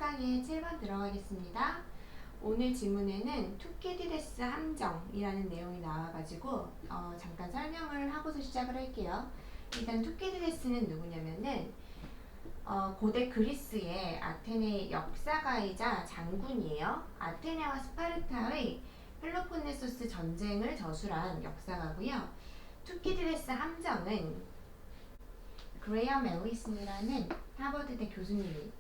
10강에 7번 들어가겠습니다. 오늘 지문에는 투키디데스 함정이라는 내용이 나와가지고 잠깐 설명을 하고서 시작을 할게요. 일단 투키디데스는 누구냐면은 고대 그리스의 아테네 역사가이자 장군이에요. 아테네와 스파르타의 펠로폰네소스 전쟁을 저술한 역사가고요. 투키디데스 함정은 그레이엄 앨리슨이라는 하버드대 교수님이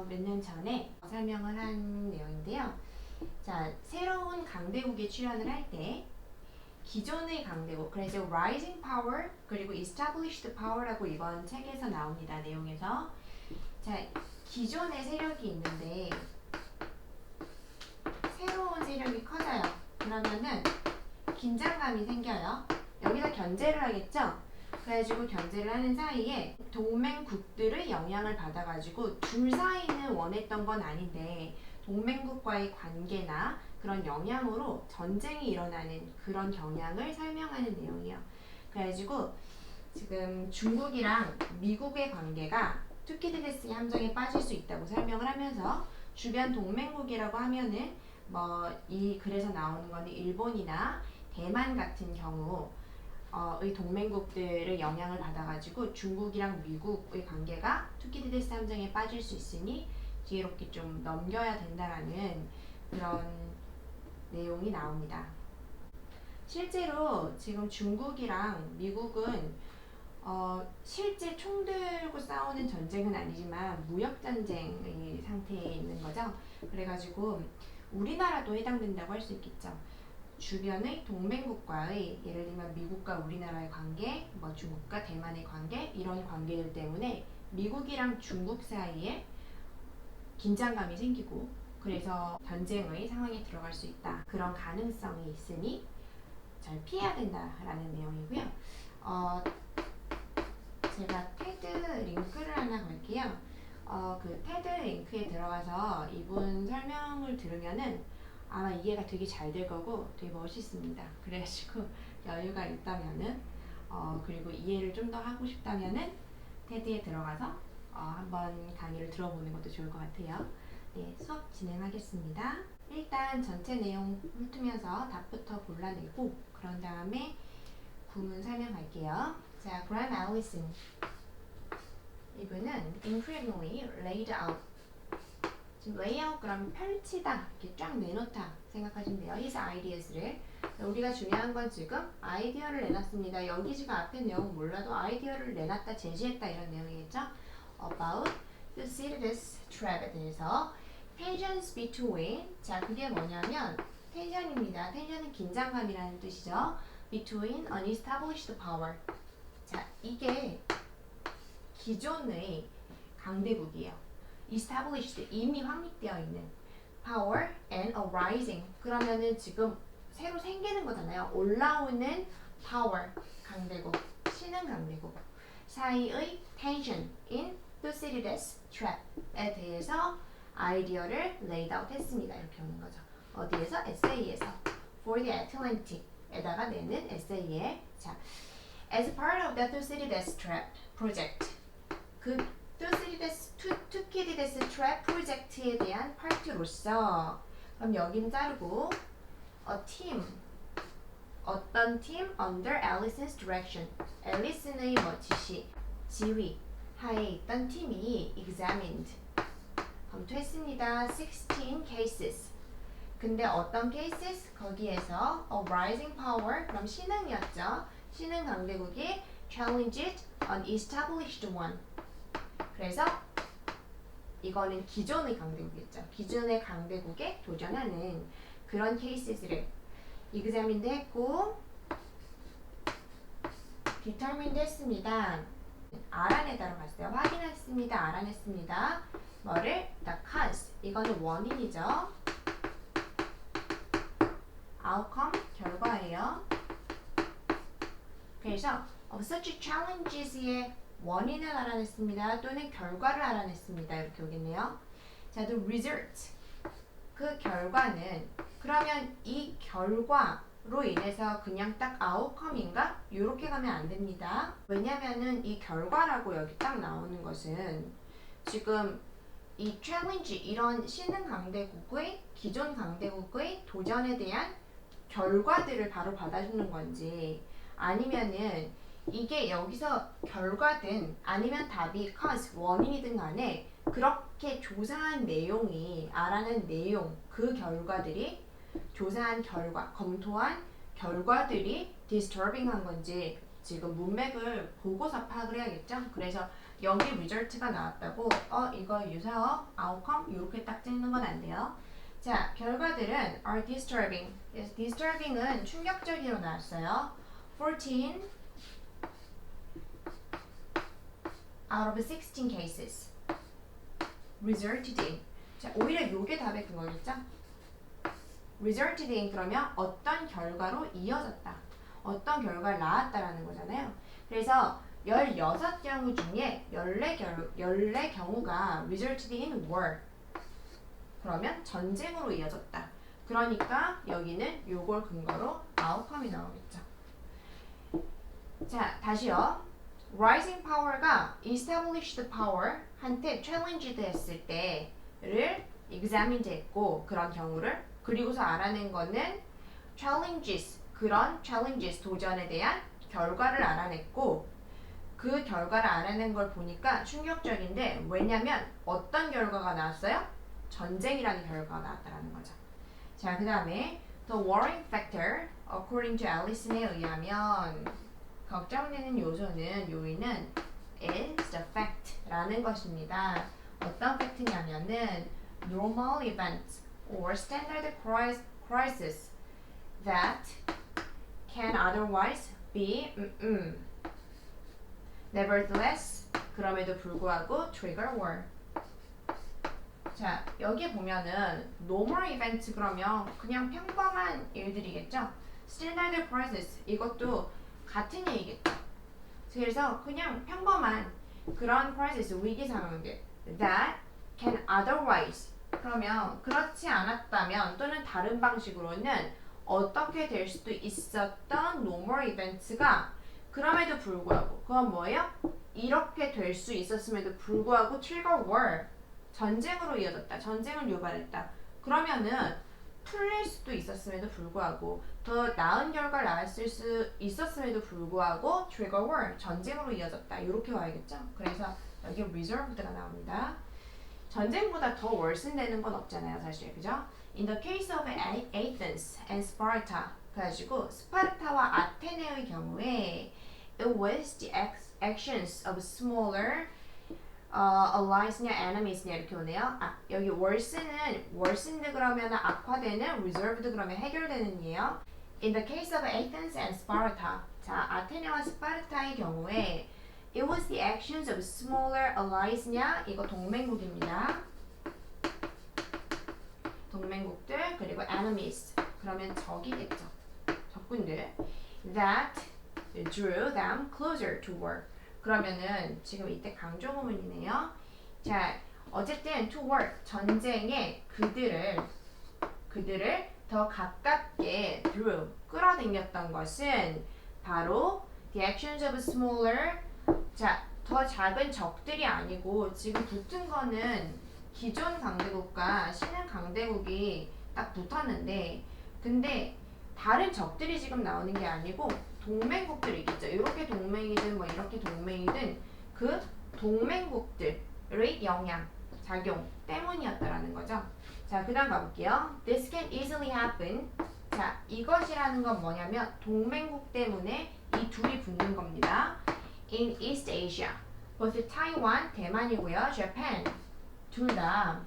몇 년 전에 설명을 한 내용인데요. 자, 새로운 강대국에 출연을 할 때 기존의 강대국, 그래서 Rising Power 그리고 Established Power라고 이번 책에서 나옵니다. 내용에서. 자, 기존의 세력이 있는데 새로운 세력이 커져요. 그러면은 긴장감이 생겨요. 여기서 견제를 하겠죠? 그래가지고 견제를 하는 사이에 동맹국들의 영향을 받아가지고 둘 사이는 원했던 건 아닌데 동맹국과의 관계나 그런 영향으로 전쟁이 일어나는 그런 경향을 설명하는 내용이에요. 그래가지고 지금 중국이랑 미국의 관계가 투키디데스 함정에 빠질 수 있다고 설명을 하면서 주변 동맹국이라고 하면은 그래서 나오는 거는 일본이나 대만 같은 경우 의 동맹국들의 영향을 받아가지고 중국이랑 미국의 관계가 투키디데스 함정에 빠질 수 있으니 지혜롭게 좀 넘겨야 된다라는 그런 내용이 나옵니다. 실제로 지금 중국이랑 미국은 실제 총 들고 싸우는 전쟁은 아니지만 무역전쟁의 상태에 있는 거죠. 그래가지고 우리나라도 해당된다고 할 수 있겠죠. 주변의 동맹국과의 예를 들면 미국과 우리나라의 관계, 중국과 대만의 관계 이런 관계들 때문에 미국이랑 중국 사이에 긴장감이 생기고 그래서 전쟁의 상황에 들어갈 수 있다. 그런 가능성이 있으니 잘 피해야 된다라는 내용이고요. 제가 테드 링크를 하나 걸게요. 그 테드 링크에 들어가서 이분 설명을 들으면은 아마 이해가 되게 잘 될 거고 되게 멋있습니다. 그래가지고 여유가 있다면은 그리고 이해를 좀 더 하고 싶다면은 테드에 들어가서 한번 강의를 들어보는 것도 좋을 것 같아요. 네, 수업 진행하겠습니다. 일단 전체 내용 훑으면서 답부터 골라내고 그런 다음에 구문 설명할게요. 자, 그라임 앨리슨 이분은 incredibly laid out 지금 layout 그러면 펼치다 이렇게 쫙 내놓다 생각하시면 돼요. his ideas를 우리가 중요한 건 지금 아이디어를 내놨습니다. 여기 지금 앞에 내용 몰라도 아이디어를 내놨다 제시했다 이런 내용이겠죠. About Thucydides trap에 대해서 tensions between 자 그게 뭐냐면 텐션입니다. 텐션은 긴장감이라는 뜻이죠. between unestablished power 자 이게 기존의 강대국이에요. established 이미 확립되어 있는 power and a rising 그러면은 지금 새로 생기는 거잖아요. 올라오는 power 강대국 신흥 강대국 사이의 tension in Thucydides trap에 대해서 아이디어를 laid out 했습니다. 이렇게 오는 거죠. 어디에서? 에세이에서 for the Atlantic에다가 내는 에세이에 자 as part of the Thucydides trap project 그 투키디데스 트랩 프로젝트에 대한 파트로서 그럼 여기는 자르고 a team 어떤 팀 under Allison's direction 앨리슨의 지휘 하에 있던 팀이 examined 검토했습니다. 16 cases 근데 어떤 cases? 거기에서 a rising power 그럼 신흥이었죠. 신흥 강대국이 challenged an established one 그래서 이거는 기존의 강대국이었죠. 기존의 강대국에 도전하는 그런 케이스를 examined 했고 determined 했습니다. 알아내다로 갔어요. 확인했습니다. 알아냈습니다. 뭐를? the cause 이거는 원인이죠. outcome 결과예요. 그래서 of such challenges의 원인을 알아냈습니다. 또는 결과를 알아냈습니다. 이렇게 오겠네요. 자, the result. 그 결과는 그러면 이 결과로 인해서 그냥 딱 outcome인가? 이렇게 가면 안 됩니다. 왜냐면은 이 결과라고 여기 딱 나오는 것은 지금 이 챌린지 이런 신흥 강대국의 기존 강대국의 도전에 대한 결과들을 바로 받아주는 건지 아니면은 이게 여기서 결과든 아니면 답이 cause 원인이든 간에 그렇게 조사한 내용이 알아낸 내용 그 결과들이 조사한 결과 검토한 결과들이 disturbing한 건지 지금 문맥을 보고서 파악을 해야겠죠. 그래서 여기 result가 나왔다고 이거 유사어 outcome 이렇게 딱 찍는 건 안 돼요. 자, 결과들은 are disturbing. Yes, disturbing은 충격적이로 나왔어요. 14 out of 16 cases resulted in. 자, 오히려 요게 답의 근거겠죠? resulted in 그러면 어떤 결과로 이어졌다. 어떤 결과를 낳았다라는 거잖아요. 그래서 16경우 중에 14경우가 resulted in war. 그러면 전쟁으로 이어졌다. 그러니까 여기는 요걸 근거로 outcome이 나오겠죠. 자, 다시요. rising power가 established power 한테 challenged 했을 때를 examined 했고 그런 경우를 그리고서 알아낸 거는 challenges 그런 challenges 도전에 대한 결과를 알아냈고 그 결과를 알아낸 걸 보니까 충격적인데 왜냐면 어떤 결과가 나왔어요? 전쟁이라는 결과가 나왔다는 거죠. 자, 그 다음에 the worrying factor according to Allison에 의하면 걱정되는 요소는 요인은 is the fact라는 것입니다. 어떤 팩트냐면은 normal events or standard crisis that can otherwise be nevertheless 그럼에도 불구하고 trigger war. 자, 여기 보면은 normal event 그러면 그냥 평범한 일들이겠죠? standard crisis 이것도 같은 얘기겠죠? 그래서 그냥 평범한 그런 crisis 위기 상황들 that can otherwise 그러면 그렇지 않았다면 또는 다른 방식으로는 어떻게 될 수도 있었던 normal events가 그럼에도 불구하고 그건 뭐예요? 이렇게 될 수 있었음에도 불구하고 trigger war 전쟁으로 이어졌다. 전쟁을 유발했다. 그러면은 풀릴 수도 있었음에도 불구하고 더 나은 결과를 낳았을 수 있었음에도 불구하고 trigger war 전쟁으로 이어졌다. 이렇게 와야겠죠? 그래서 여기 resolved가 나옵니다. 전쟁보다 더 worsen되는 건 없잖아요, 사실. 그죠? In the case of Athens and Sparta 그래가지고 스파르타와 아테네의 경우에 it was the actions of smaller allies냐 enemies냐 이렇게 오네요. 아, 여기 worsened 그러면 악화되는, resolved 그러면 해결되는 이에요. In the case of Athens and Sparta 자, 아테네와 스파르타의 경우에 it was the actions of smaller allies냐 이거 동맹국입니다. 동맹국들 그리고 enemies 그러면 적이겠죠. 적군들 that drew them closer to war 그러면은 지금 이때 강조 부분이네요. 자, 어쨌든 to war 전쟁에 그들을 더 가깝게 drew 끌어당겼던 것은 바로 the actions of smaller 자, 더 작은 적들이 아니고 지금 붙은 거는 기존 강대국과 신흥 강대국이 딱 붙었는데 근데 다른 적들이 지금 나오는 게 아니고 동맹국들이겠죠. 이렇게 동맹이든 뭐 이렇게 동맹이든 그 동맹국들의 영향, 작용 때문이었다라는 거죠. 자, 그 다음 가볼게요. This can easily happen. 자, 이것이라는 건 뭐냐면 동맹국 때문에 이 둘이 붙는 겁니다. In East Asia. both Taiwan, 대만이고요. Japan. 둘 다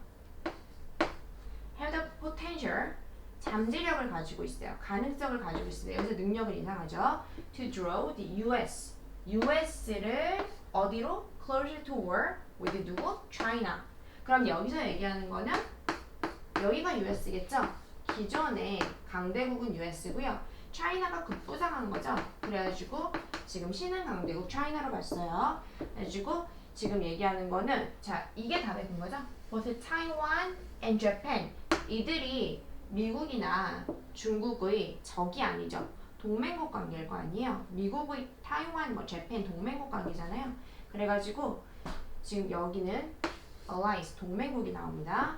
have the potential 잠재력을 가지고 있어요. 가능성을 가지고 있어요. 여기서 능력은 이상하죠. To draw the US. US를 어디로? Closer to war with 누구? China. 그럼 여기서 얘기하는 거는 여기가 US겠죠? 기존의 강대국은 US고요. China가 급부상한 거죠. 그래가지고 지금 신흥 강대국 China로 봤어요. 그래가지고 지금 얘기하는 거는 자 이게 답의 근거죠. both Taiwan and Japan. 이들이 미국이나 중국의 적이 아니죠. 동맹국 관계일 거 아니에요. 미국의 타이완, 재팬 동맹국 관계잖아요. 그래가지고 지금 여기는 allies, 동맹국이 나옵니다.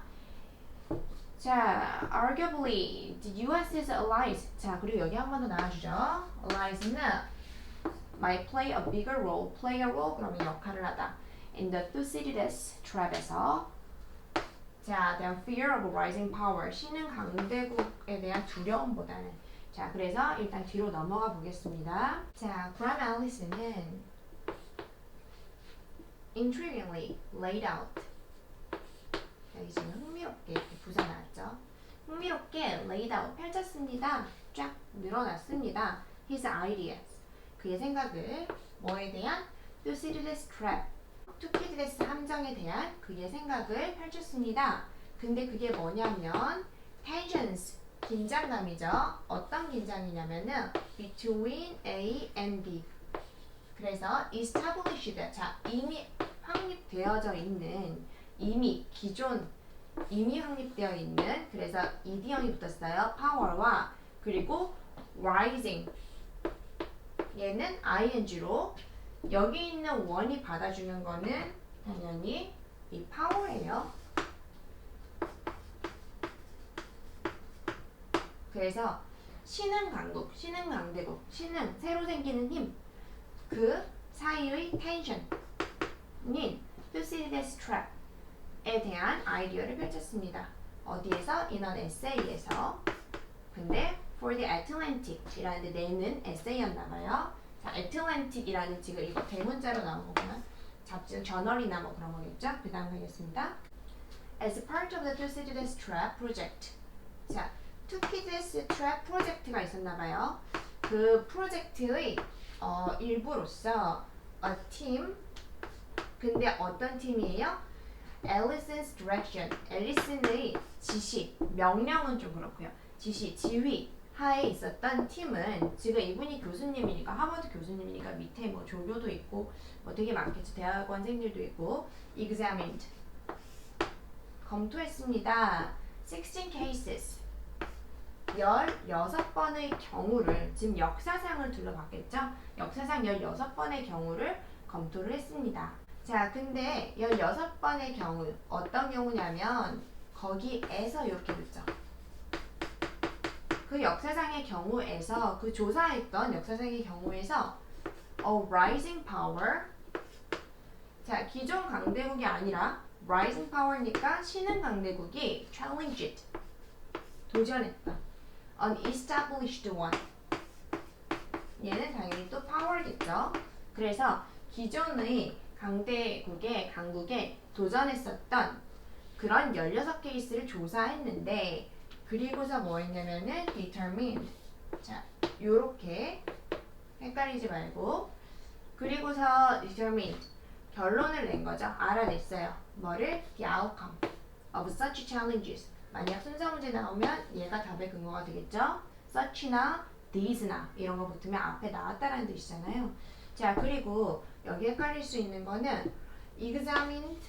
자, arguably, the US's allies. 자, 그리고 여기 한 번 더 나와주죠. allies는 might play a bigger role, play a role, 그러면 역할을 하다. in the Thucydides trap에서. 자, their fear of rising power, 신흥 강대국에 대한 두려움보다는. 자, 그래서 일단 뒤로 넘어가 보겠습니다. 자, 그럼 앨리스는 intriguingly laid out. 여기 지금 흥미롭게 이렇게 부사 나왔죠. 흥미롭게 laid out 펼쳤습니다. 쫙 늘어났습니다. His ideas. 그의 생각을 뭐에 대한 Thucydides trap. 투키디데스 함정에 대한 그의 생각을 펼쳤습니다. 근데 그게 뭐냐면 tensions, 긴장감이죠. 어떤 긴장이냐면은 between A and B. 그래서 established, 자 이미 확립되어져 있는, 이미 기존 이미 확립되어 있는, 그래서 ed형이 붙었어요. power와 그리고 rising, 얘는 ing로. 여기 있는 원이 받아주는 거는 당연히 이 파워예요. 그래서 신흥 강국, 신흥 강대국, 신흥 새로 생기는 힘, 그 사이의 텐션인 Thucydides trap에 대한 아이디어를 펼쳤습니다. 어디에서? in an essay에서. 근데 for the Atlantic이라는 데는 에세이였나봐요. 자, 애틀랜틱이라는 지금 이거 대문자로 나온 거구나. 잡지, 저널이나 뭐 그런 거겠죠? 그 다음 가겠습니다. As part of the Thucydides trap project. 자, Thucydides trap 프로젝트가 있었나봐요. 그 프로젝트의 일부로서 a team. 근데 어떤 팀이에요? Allison's direction. 앨리슨의 지시, 명령은 좀 그렇고요. 지시, 지휘 하에 있었던 팀은, 지금 이분이 교수님이니까, 하버드 교수님이니까 밑에 뭐 조교도 있고 뭐 되게 많겠죠. 대학원생들도 있고. examined, 검토했습니다. 16 cases, 16번의 경우를, 지금 역사상을 둘러봤겠죠. 역사상 16번의 경우를 검토를 했습니다. 자, 근데 16번의 경우, 어떤 경우냐면 거기에서 이렇게 붙죠. 그 역사상의 경우에서, 그 조사했던 역사상의 경우에서 rising power. 자, 기존 강대국이 아니라 rising power니까 신흥 강대국이 challenged, 도전했다. an established one. 얘는 당연히 또 power겠죠. 그래서 기존의 강국에 도전했었던 그런 16케이스를 조사했는데, 그리고서 뭐 했냐면은 determined. 자, 요렇게 헷갈리지 말고. 그리고서 determined, 결론을 낸 거죠. 알아냈어요. 뭐를? the outcome of such challenges. 만약 순서 문제 나오면 얘가 답의 근거가 되겠죠. such나 these나 이런 거 붙으면 앞에 나왔다라는 뜻이잖아요. 자, 그리고 여기 헷갈릴 수 있는 거는 examined,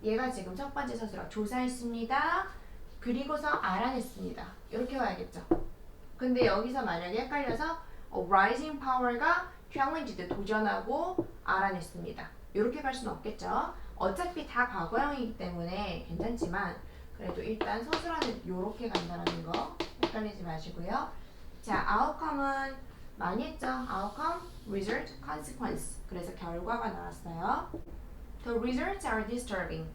얘가 지금 첫 번째 서술어 조사했습니다. 그리고서 알아냈습니다. 이렇게 와야겠죠. 근데 여기서 만약에 헷갈려서 rising power가 challenged, 도전하고 알아냈습니다. 이렇게 갈 수는 없겠죠. 어차피 다 과거형이기 때문에 괜찮지만 그래도 일단 서술어는 이렇게 간다는 거 헷갈리지 마시고요. 자, outcome은 많이 했죠. outcome, result, consequence. 그래서 결과가 나왔어요. The results are disturbing.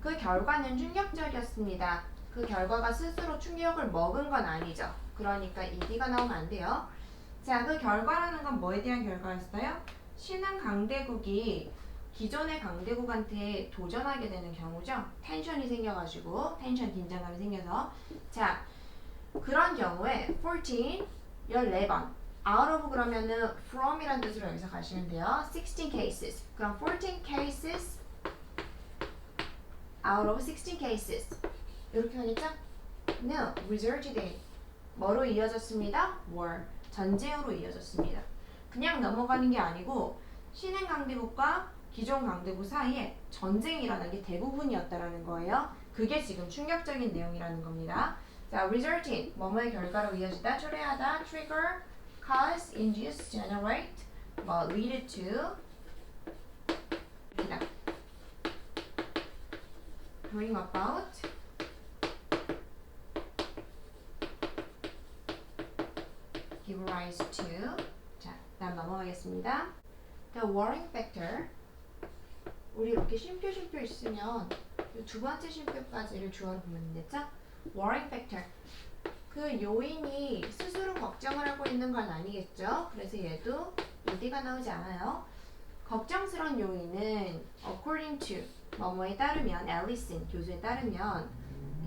그 결과는 충격적이었습니다. 그 결과가 스스로 충격을 먹은 건 아니죠. 그러니까 ed가 나오면 안 돼요. 자, 그 결과라는 건 뭐에 대한 결과였어요? 신흥 강대국이 기존의 강대국한테 도전하게 되는 경우죠. 텐션이 생겨가지고, 텐션, 긴장감이 생겨서. 자, 그런 경우에 14번 out of 그러면은 from이란 뜻으로 여기서 가시면 돼요. 16 cases. 그럼 14 cases out of 16 cases. 이렇게 하겠죠? No, resulted in 뭐로 이어졌습니다? war, 전쟁으로 이어졌습니다. 그냥 넘어가는 게 아니고 신흥 강대국과 기존 강대국 사이에 전쟁이 일어난 게 대부분이었다라는 거예요. 그게 지금 충격적인 내용이라는 겁니다. 자, result in 뭐뭐의 결과로 이어지다, 초래하다, trigger, cause, induce, generate, 뭐 lead to. bring about give rise to. 자, 다음 넘어가겠습니다. The warring factor. 우리 이렇게 쉼표 있으면 두 번째 쉼표까지를 주어로 보면 되죠? warring factor. 그 요인이 스스로 걱정을 하고 있는 건 아니겠죠? 그래서 얘도 ED가 나오지 않아요. 걱정스러운 요인은 according to 뭐뭐에 따르면 앨리슨 교수에 따르면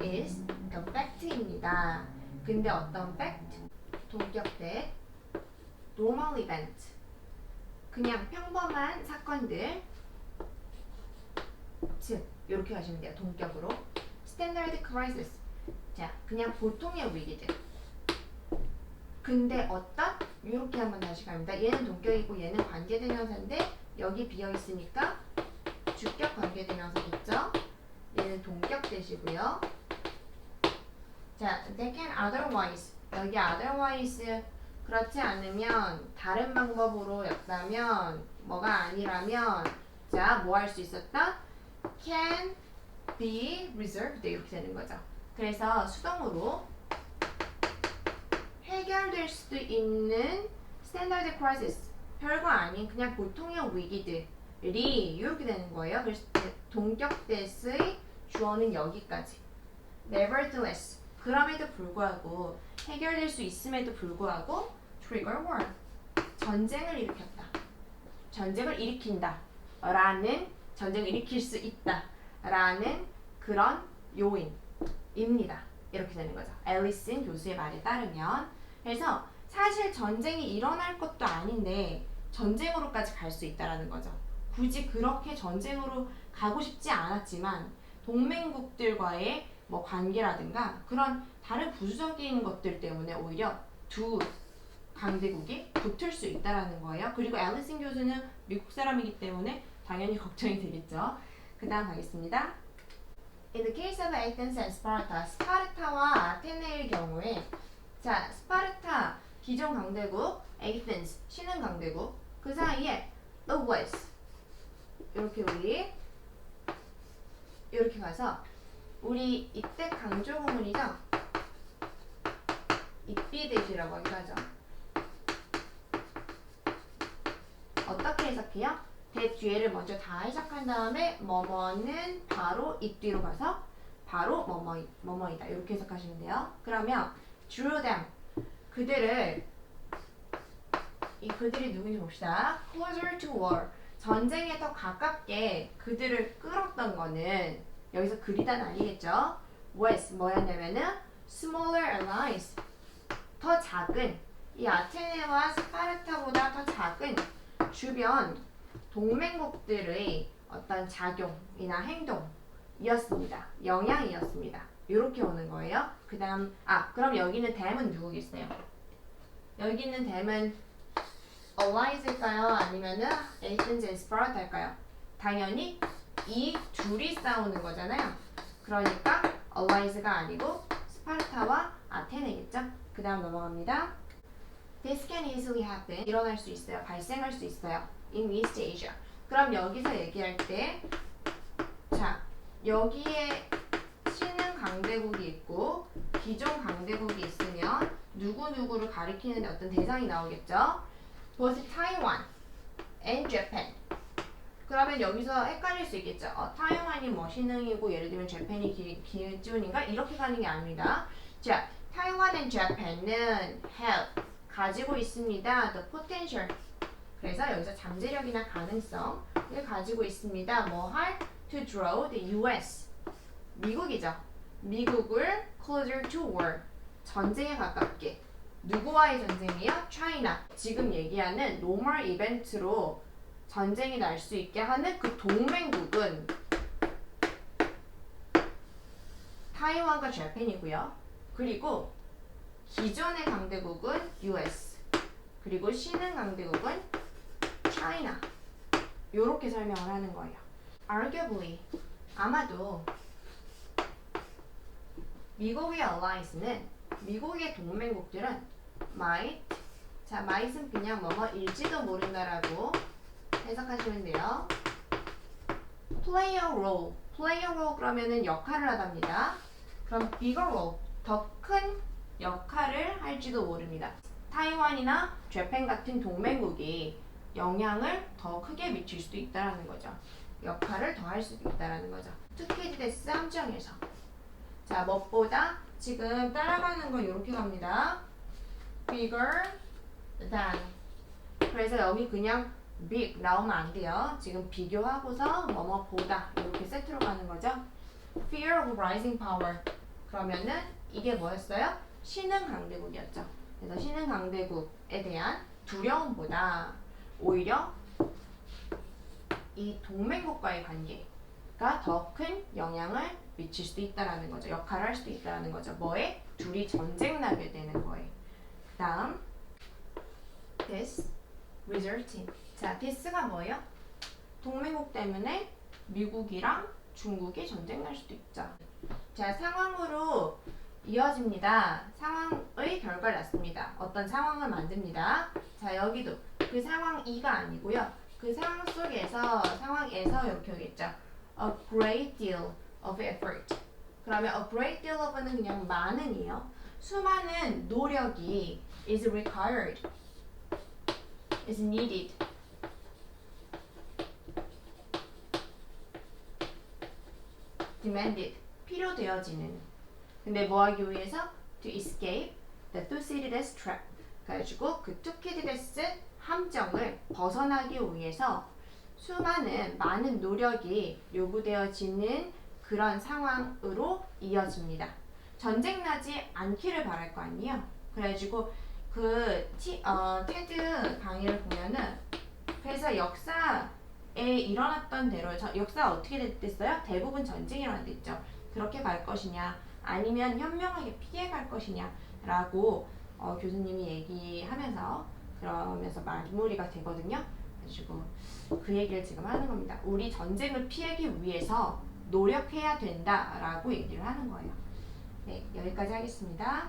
is the fact입니다. 근데 어떤 fact? 동격대 normal event 그냥 평범한 사건들 즉 이렇게 가시면 돼요. 동격으로 standard crisis 자 그냥 보통의 위기들 근데 어떤? 이렇게 한번 다시 갑니다. 얘는 동격이고 얘는 관계대명사인데 여기 비어있으니까 주격 관계대명사겠죠? 얘는 동격대시고요. 자, they can otherwise 여기 otherwise 그렇지 않으면 다른 방법으로 였다면 뭐가 아니라면 자, 뭐 할 수 있었다? can be reserved 이렇게 되는 거죠. 그래서 수동으로 해결될 수도 있는 standard crisis 별거 아닌 그냥 보통의 위기들이 이렇게 되는 거예요. 그래서 동격대의 주어는 여기까지. Nevertheless 그럼에도 불구하고 해결될 수 있음에도 불구하고 trigger war 전쟁을 일으켰다. 전쟁을 일으킨다. 라는 전쟁을 일으킬 수 있다. 라는 그런 요인입니다. 이렇게 되는 거죠. 앨리슨 교수의 말에 따르면 그래서 사실 전쟁이 일어날 것도 아닌데 전쟁으로까지 갈 수 있다라는 거죠. 굳이 그렇게 전쟁으로 가고 싶지 않았지만 동맹국들과의 뭐 관계라든가 그런 다른 부수적인 것들 때문에 오히려 두 강대국이 붙을 수 있다라는 거예요. 그리고 앨리슨 교수는 미국 사람이기 때문에 당연히 걱정이 되겠죠. 그 다음 가겠습니다. In the case of Athens and Sparta, 스파르타와 아테네의 경우에 자, 스파르타 기존 강대국, Athens 신흥 강대국 그 사이에 the West 이렇게 우리 이렇게 가서 우리 이때 강조 구문이죠. 입비대시라고 하기도 하죠. 어떻게 해석해요? 대 뒤에를 먼저 다 해석한 다음에 뭐뭐는 바로 이 뒤로 가서 바로 뭐뭐이다 이렇게 해석하시면 돼요. 그러면 drew them 그들이 누군지 봅시다. closer to war 전쟁에 더 가깝게 그들을 끌었던 거는 여기서 그리다는 아니겠죠. was 뭐였냐면은 smaller allies 더 작은 이 아테네와 스파르타보다 더 작은 주변 동맹국들의 어떤 작용이나 행동이었습니다. 영향이었습니다. 이렇게 오는 거예요. 그 다음 그럼 여기 있는 them은 누구겠어요? 여기 있는 them은 allies일까요? 아니면은 Athens and Sparta일까요? 당연히 이 둘이 싸우는 거잖아요. 그러니까 allies가 아니고 스파르타와 아테네겠죠? 그 다음 넘어갑니다. This can easily happen. 일어날 수 있어요. 발생할 수 있어요. In East Asia. 그럼 여기서 얘기할 때 자, 여기에 신흥 강대국이 있고 기존 강대국이 있으면 누구누구를 가리키는 어떤 대상이 나오겠죠? Both Taiwan and Japan. 그러면 여기서 헷갈릴 수 있겠죠. 타이완이 뭐 신흥이고 예를 들면 재팬이 기준인가? 이렇게 가는 게 아닙니다. 자, 타이완 and Japan은 have 가지고 있습니다. The potential. 그래서 여기서 잠재력이나 가능성을 가지고 있습니다. 뭐 할? To draw the US. 미국이죠. 미국을 closer to war. 전쟁에 가깝게. 누구와의 전쟁이요? China. 지금 얘기하는 normal 이벤트로 전쟁이 날 수 있게 하는 그 동맹국은 타이완과 재팬이고요. 그리고 기존의 강대국은 US. 그리고 신흥 강대국은 China. 요렇게 설명을 하는 거예요. Arguably, 아마도 미국의 allies는 미국의 동맹국들은 might 자, might은 그냥 뭐뭐일지도 모른다라고 해석하시면 돼요. play a role. play a role 그러면은 역할을 하답니다. 그럼 bigger role, 더 큰 역할을 할지도 모릅니다. 타이완이나 재팬 같은 동맹국이 영향을 더 크게 미칠 수도 있다는 거죠. 역할을 더 할 수도 있다는 거죠. 투키디데스 함정에서. 자, 무엇보다 지금 따라가는 건 이렇게 갑니다. bigger than. 그래서 여기 그냥 big 나오면 안 돼요. 지금 비교하고서 뭐뭐보다 이렇게 세트로 가는 거죠. fear of rising power. 그러면은 이게 뭐였어요? 신흥 강대국이었죠. 그래서 신흥 강대국에 대한 두려움보다 오히려 이 동맹국과의 관계가 더 큰 영향을 미칠 수도 있다라는 거죠. 역할을 할 수도 있다라는 거죠. 뭐에? 둘이 전쟁 나게 되는 거에. 그 다음 this resulting. 자, this가 뭐예요? 동맹국 때문에 미국이랑 중국이 전쟁 날 수도 있죠. 자, 상황으로 이어집니다. 상황의 결과를 낳습니다. 어떤 상황을 만듭니다. 자, 여기도 그 상황 2가 아니고요. 그 상황 속에서, 상황에서 이렇게 오겠죠. A great deal of effort. 그러면 a great deal of는 그냥 많은이에요. 수많은 노력이 is required, is needed. demanded. 필요되어지는. 근데 뭐 하기 위해서? to escape the Thucydides trap. 그래가지고 그 투키디데스 함정을 벗어나기 위해서 많은 노력이 요구되어지는 그런 상황으로 이어집니다. 전쟁 나지 않기를 바랄 거 아니에요. 그래가지고 테드 강의를 보면은 그래서 역사에 일어났던 대로 역사가 어떻게 됐어요? 대부분 전쟁이 일어났겠죠. 그렇게 갈 것이냐 아니면 현명하게 피해갈 것이냐 라고 교수님이 얘기하면서 그러면서 마무리가 되거든요. 그래가지고 그 얘기를 지금 하는 겁니다. 우리 전쟁을 피하기 위해서 노력해야 된다라고 얘기를 하는 거예요. 네, 여기까지 하겠습니다.